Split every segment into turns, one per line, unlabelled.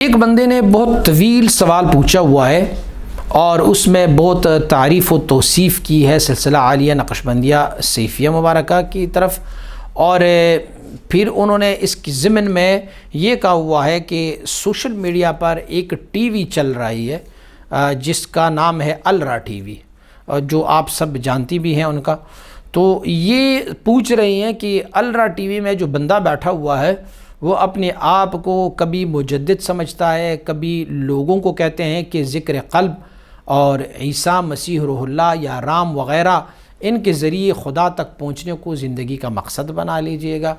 ایک بندے نے بہت طویل سوال پوچھا ہوا ہے اور اس میں بہت تعریف و توصیف کی ہے سلسلہ عالیہ نقشبندیہ سیفیہ مبارکہ کی طرف، اور پھر انہوں نے اس کی ضمن میں یہ کہا ہوا ہے کہ سوشل میڈیا پر ایک ٹی وی چل رہی ہے جس کا نام ہے الرا ٹی وی، جو آپ سب جانتی بھی ہیں ان کا. تو یہ پوچھ رہی ہیں کہ الرا ٹی وی میں جو بندہ بیٹھا ہوا ہے وہ اپنے آپ کو کبھی مجدد سمجھتا ہے، کبھی لوگوں کو کہتے ہیں کہ ذکر قلب اور عیسیٰ مسیح روح اللہ یا رام وغیرہ ان کے ذریعے خدا تک پہنچنے کو زندگی کا مقصد بنا لیجئے گا،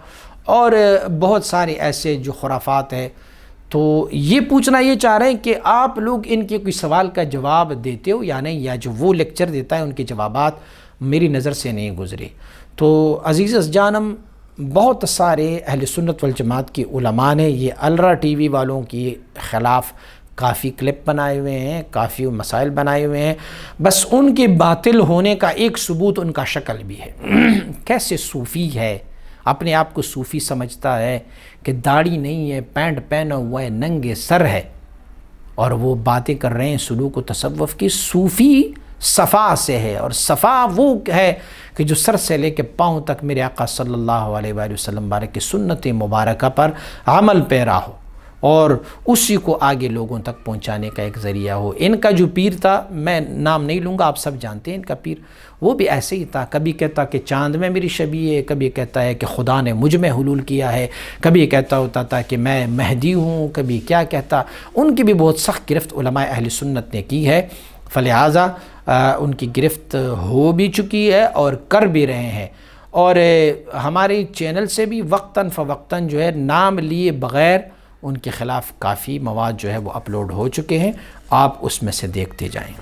اور بہت سارے ایسے جو خرافات ہیں. تو یہ پوچھنا یہ چاہ رہے ہیں کہ آپ لوگ ان کے کوئی سوال کا جواب دیتے ہو یا نہیں، یا جو وہ لیکچر دیتا ہے ان کے جوابات میری نظر سے نہیں گزرے. تو عزیز جانم، بہت سارے اہل سنت والجماعت کی علماء نے یہ الرا ٹی وی والوں کے خلاف کافی کلپ بنائے ہوئے ہیں، کافی مسائل بنائے ہوئے ہیں. بس ان کے باطل ہونے کا ایک ثبوت ان کا شکل بھی ہے. کیسے صوفی ہے، اپنے آپ کو صوفی سمجھتا ہے کہ داڑھی نہیں ہے، پینٹ پہنا ہوا ہے، ننگے سر ہے، اور وہ باتیں کر رہے ہیں سلوک و تصوف کی. صوفی صفا سے ہے، اور صفا وہ ہے کہ جو سر سے لے کے پاؤں تک میرے آقا صلی اللہ علیہ وآلہ وسلم بارک کی سنت مبارکہ پر عمل پیرا ہو اور اسی کو آگے لوگوں تک پہنچانے کا ایک ذریعہ ہو. ان کا جو پیر تھا، میں نام نہیں لوں گا، آپ سب جانتے ہیں ان کا پیر، وہ بھی ایسے ہی تھا. کبھی کہتا کہ چاند میں میری شبیہ ہے، کبھی کہتا ہے کہ خدا نے مجھ میں حلول کیا ہے، کبھی کہتا ہوتا تھا کہ میں مہدی ہوں، کبھی کیا کہتا. ان کی بھی بہت سخت گرفت علماء اہل سنت نے کی ہے، فلہذا ان کی گرفت ہو بھی چکی ہے اور کر بھی رہے ہیں. اور ہمارے چینل سے بھی وقتاً فوقتاً جو ہے نام لیے بغیر ان کے خلاف کافی مواد جو ہے وہ اپلوڈ ہو چکے ہیں، آپ اس میں سے دیکھتے جائیں.